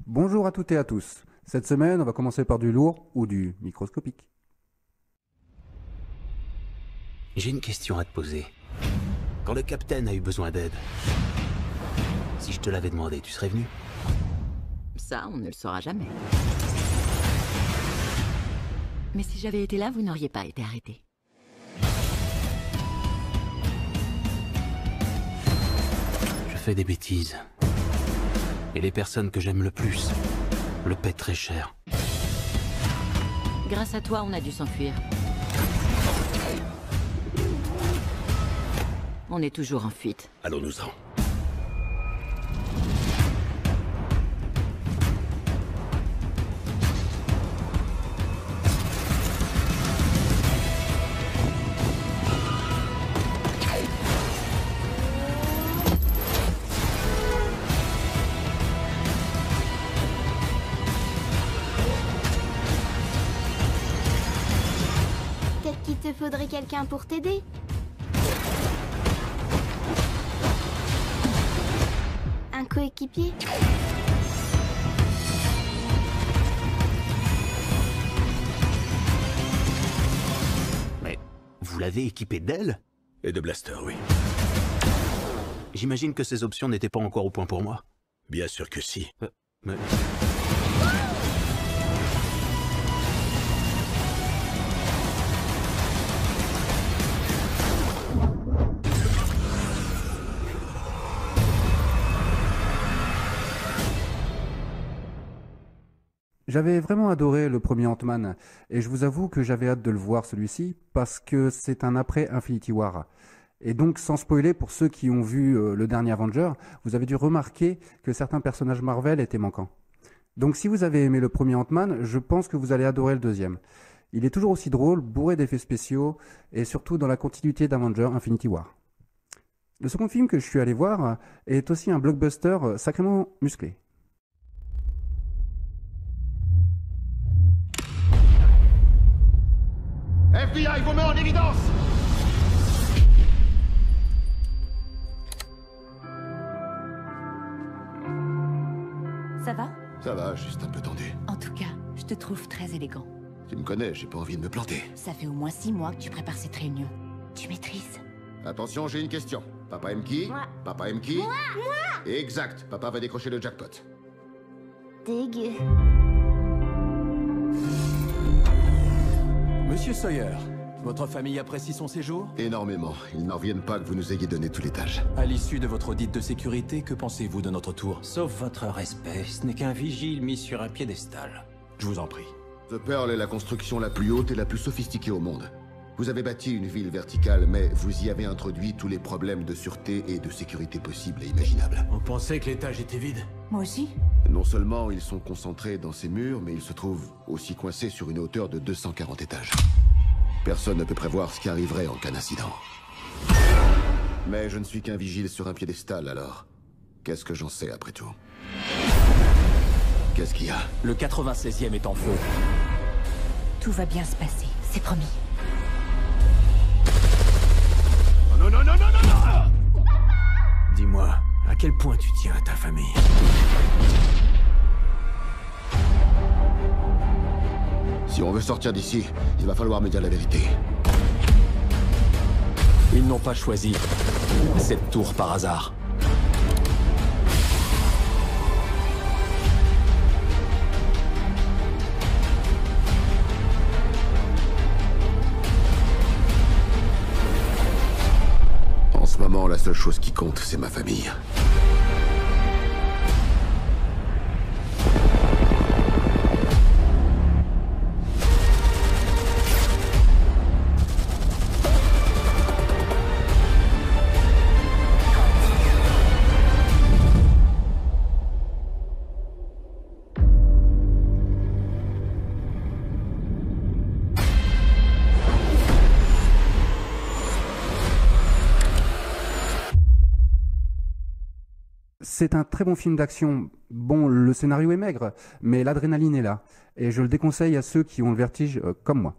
Bonjour à toutes et à tous. Cette semaine, on va commencer par du lourd ou du microscopique. J'ai une question à te poser. Quand le capitaine a eu besoin d'aide, si je te l'avais demandé, tu serais venu? Ça, on ne le saura jamais. Mais si j'avais été là, vous n'auriez pas été arrêté. Je fais des bêtises. Et les personnes que j'aime le plus le paient très cher. Grâce à toi, on a dû s'enfuir. On est toujours en fuite. Allons-nous-en. Peut-être qu'il te faudrait quelqu'un pour t'aider. Un coéquipier. Mais vous l'avez équipé d'ailes? Et de blaster, oui. J'imagine que ces options n'étaient pas encore au point pour moi. Bien sûr que si. Mais... J'avais vraiment adoré le premier Ant-Man, et je vous avoue que j'avais hâte de le voir celui-ci, parce que c'est un après Infinity War. Et donc, sans spoiler, pour ceux qui ont vu le dernier Avenger, vous avez dû remarquer que certains personnages Marvel étaient manquants. Donc si vous avez aimé le premier Ant-Man, je pense que vous allez adorer le deuxième. Il est toujours aussi drôle, bourré d'effets spéciaux, et surtout dans la continuité d'Avenger Infinity War. Le second film que je suis allé voir est aussi un blockbuster sacrément musclé. FBI vous met en évidence! Ça va? Ça va, juste un peu tendu. En tout cas, je te trouve très élégant. Tu me connais, j'ai pas envie de me planter. Ça fait au moins 6 mois que tu prépares cette réunion. Tu maîtrises. Attention, j'ai une question. Papa aime qui? Moi. Papa aime qui? Moi! Exact, papa va décrocher le jackpot. Dégueu. Monsieur Sawyer, votre famille apprécie son séjour? Énormément. Ils n'en reviennent pas que vous nous ayez donné tous les tâches. À l'issue de votre audit de sécurité, que pensez-vous de notre tour? Sauf votre respect, ce n'est qu'un vigile mis sur un piédestal. Je vous en prie. The Pearl est la construction la plus haute et la plus sophistiquée au monde. Vous avez bâti une ville verticale, mais vous y avez introduit tous les problèmes de sûreté et de sécurité possibles et imaginables. On pensait que l'étage était vide. Moi aussi. Non seulement ils sont concentrés dans ces murs, mais ils se trouvent aussi coincés sur une hauteur de 240 étages. Personne ne peut prévoir ce qui arriverait en cas d'incident. Mais je ne suis qu'un vigile sur un piédestal, alors qu'est-ce que j'en sais après tout? Qu'est-ce qu'il y a? Le 96e est en feu. Tout va bien se passer, c'est promis. Non, non, non, non, non, non! Dis-moi, à quel point tu tiens à ta famille? Si on veut sortir d'ici, il va falloir me dire la vérité. Ils n'ont pas choisi cette tour par hasard. En ce moment, la seule chose qui compte, c'est ma famille. C'est un très bon film d'action. Bon, le scénario est maigre, mais l'adrénaline est là. Et je le déconseille à ceux qui ont le vertige comme moi.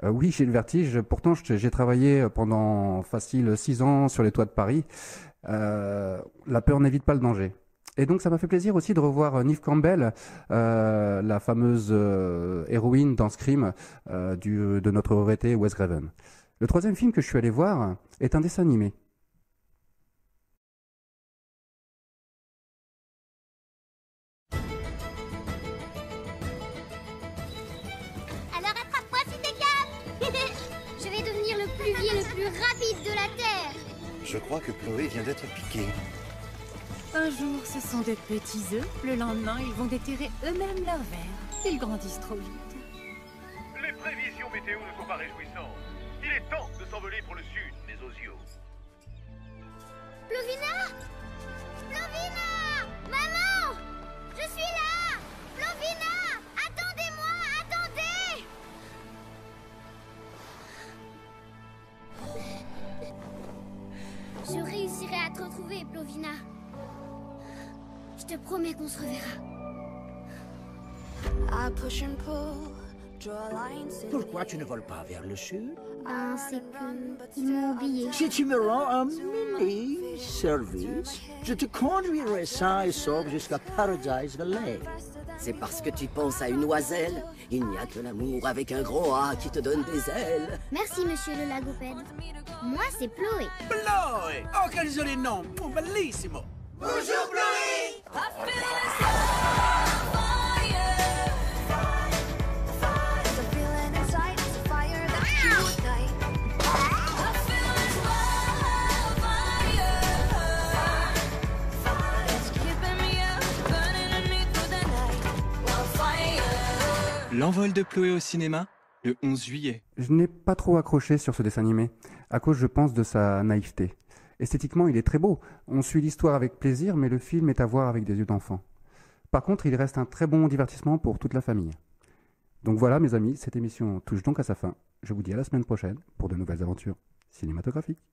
Oui, j'ai le vertige. Pourtant, j'ai travaillé pendant facile 6 ans sur les toits de Paris. La peur n'évite pas le danger. Et donc ça m'a fait plaisir aussi de revoir Neve Campbell, la fameuse héroïne dans Scream de notre regretté Wes Craven. Le troisième film que je suis allé voir est un dessin animé. Alors attrape-moi si t'es capable. Je vais devenir le pluvier le plus rapide de la Terre. Je crois que Chloé vient d'être piquée. Un jour, ce sont de petits œufs. Le lendemain, ils vont déterrer eux-mêmes leurs vers. Ils grandissent trop vite. Les prévisions météo ne sont pas réjouissantes. Il est temps de s'envoler pour le sud, mes osios. Plovina! Plovina! Maman! Je suis là! Plovina! Attendez-moi! Attendez! Je réussirai à te retrouver, Plovina. Je te promets qu'on se reverra. Pourquoi tu ne voles pas vers le sud? Ah, c'est que... ils m'ont oublié. Si tu me rends un mini service, je te conduirai sain et sauf jusqu'à Paradise Valley. C'est parce que tu penses à une oiselle. Il n'y a que l'amour avec un gros A qui te donne des ailes. Merci, monsieur le lagopède. Moi, c'est Chloé. Chloé! Oh, quel joli nom! Bellissimo! Bonjour, Chloé! L'envol de Chloé au cinéma, le 11 juillet. Je n'ai pas trop accroché sur ce dessin animé, à cause, je pense, de sa naïveté. Esthétiquement, il est très beau. On suit l'histoire avec plaisir, mais le film est à voir avec des yeux d'enfant. Par contre, il reste un très bon divertissement pour toute la famille. Donc voilà, mes amis, cette émission touche donc à sa fin. Je vous dis à la semaine prochaine pour de nouvelles aventures cinématographiques.